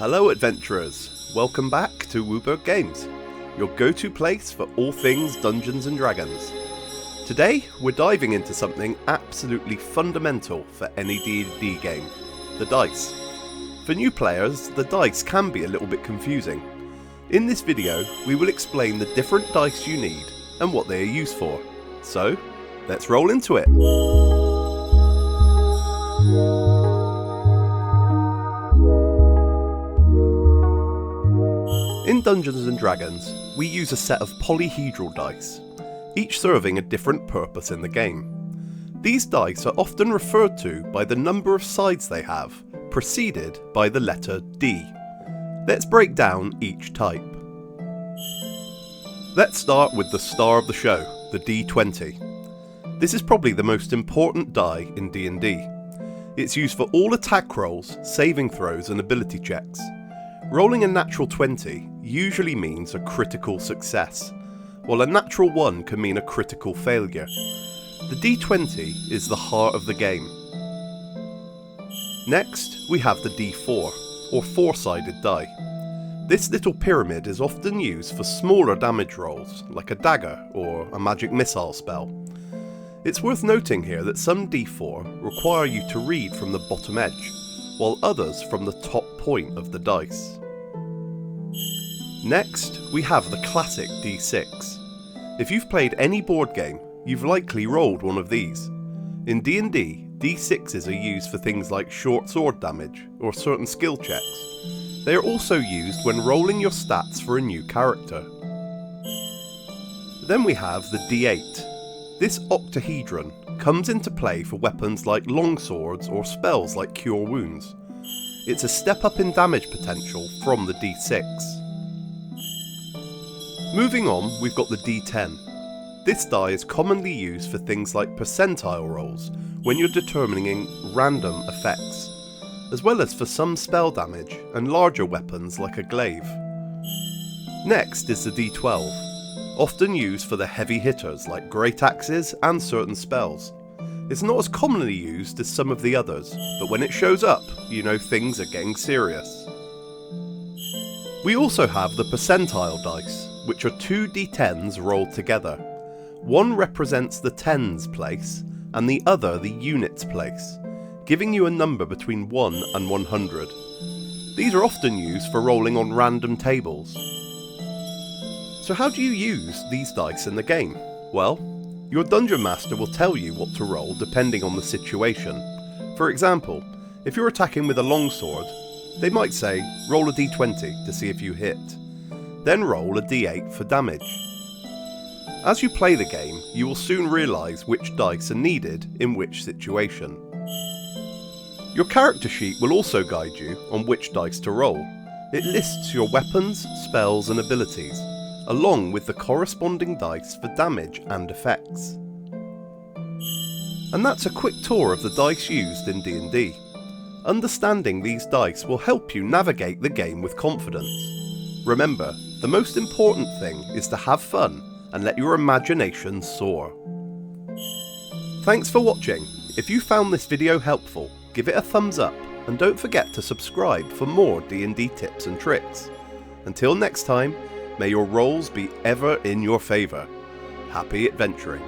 Hello adventurers, welcome back to Wooburg Games, your go-to place for all things Dungeons & Dragons. Today we're diving into something absolutely fundamental for any D&D game, the dice. For new players, the dice can be a little bit confusing. In this video we will explain the different dice you need and what they are used for. So, let's roll into it! In Dungeons & Dragons, we use a set of polyhedral dice, each serving a different purpose in the game. These dice are often referred to by the number of sides they have, preceded by the letter D. Let's break down each type. Let's start with the star of the show, the D20. This is probably the most important die in D&D. It's used for all attack rolls, saving throws and ability checks. Rolling a natural 20 usually means a critical success, while a natural 1 can mean a critical failure. The D20 is the heart of the game. Next, we have the D4, or four-sided die. This little pyramid is often used for smaller damage rolls, like a dagger or a magic missile spell. It's worth noting here that some D4 require you to read from the bottom edge, while others from the top point of the dice. Next, we have the classic D6. If you've played any board game, you've likely rolled one of these. In D&D, D6s are used for things like short sword damage or certain skill checks. They are also used when rolling your stats for a new character. Then we have the D8. This octahedron comes into play for weapons like longswords or spells like Cure Wounds. It's a step up in damage potential from the D6. Moving on, we've got the D10. This die is commonly used for things like percentile rolls when you're determining random effects, as well as for some spell damage and larger weapons like a glaive. Next is the D12, often used for the heavy hitters like great axes and certain spells. It's not as commonly used as some of the others, but when it shows up, you know things are getting serious. We also have the percentile dice, which are two D10s rolled together. One represents the tens place, and the other the units place, giving you a number between 1 and 100. These are often used for rolling on random tables. So how do you use these dice in the game? Well, your Dungeon Master will tell you what to roll depending on the situation. For example, if you're attacking with a longsword, they might say, roll a d20 to see if you hit. Then roll a d8 for damage. As you play the game, you will soon realise which dice are needed in which situation. Your character sheet will also guide you on which dice to roll. It lists your weapons, spells and abilities, along with the corresponding dice for damage and effects. And that's a quick tour of the dice used in D&D. Understanding these dice will help you navigate the game with confidence. Remember, the most important thing is to have fun and let your imagination soar. Thanks for watching. If you found this video helpful, give it a thumbs up and don't forget to subscribe for more D&D tips and tricks. Until next time, may your rolls be ever in your favour. Happy adventuring.